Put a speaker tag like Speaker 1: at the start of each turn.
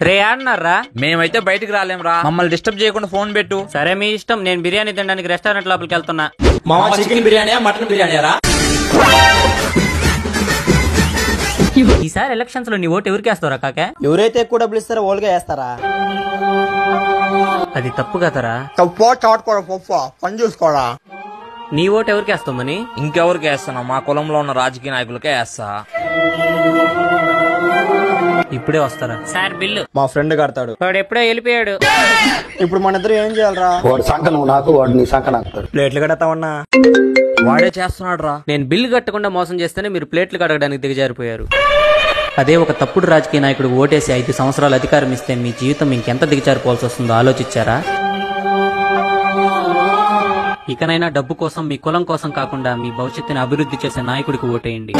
Speaker 1: రే ఆడన్నారా?
Speaker 2: మేమైతే బయటికి రాలేంరా, మమ్మల్ని డిస్టర్బ్ చేయకుండా ఫోన్ పెట్టు.
Speaker 1: సరే మీ ఇష్టం. నేను బిర్యానీ తినడానికి రెస్టారెంట్ లోపలికి వెళ్తున్నా.
Speaker 2: మామ చికెన్ బిర్యానీ మటన్ బిర్యానీ రా?
Speaker 1: ఈసారి ఎలక్షన్స్ లో నీ ఓటు ఎవరికి వేస్తారా కాకా?
Speaker 3: ఎవరైతే ఎక్కువ డబ్బులు ఇస్తారో వాళ్ళకే వేస్తారా?
Speaker 1: అది తప్పు కదరా.
Speaker 3: పని చూసుకోరా.
Speaker 1: నీ ఓటు ఎవరికి వేస్తామని?
Speaker 2: ఇంకెవరికి వేస్తాను? మా కులంలో ఉన్న రాజకీయ నాయకులకే వేస్తా.
Speaker 1: ఇప్పుడే వస్తారా సార్? బిల్లు
Speaker 3: మా ఫ్రెండ్ కడతాడు.
Speaker 1: వాడు ఎప్పుడో వెళ్ళిపోయాడు.
Speaker 3: ఇప్పుడు మన ఇద్దరు ఏం చేయాలరా?
Speaker 4: వాడు సంఖ నువ్వు నాకు, వాడు నీ సంఖ నాకు.
Speaker 3: ప్లేట్లు కడతామన్నా.
Speaker 2: వాడే చేస్తున్నాడు రా.
Speaker 1: నేను బిల్లు కట్టకుండా మోసం చేస్తేనే మీరు ప్లేట్లు కడగడానికి దిగజారిపోయారు. అదే ఒక తప్పుడు రాజకీయ నాయకుడు ఓటేసి 5 సంవత్సరాలు అధికారం ఇస్తే మీ జీవితం ఇంకెంత దిగజారిపోవాల్సి వస్తుందో ఆలోచించారా? ఇకనైనా డబ్బు కోసం, మీ కులం కోసం కాకుండా మీ భవిష్యత్తుని అభివృద్ధి చేసే నాయకుడికి ఓటేయండి.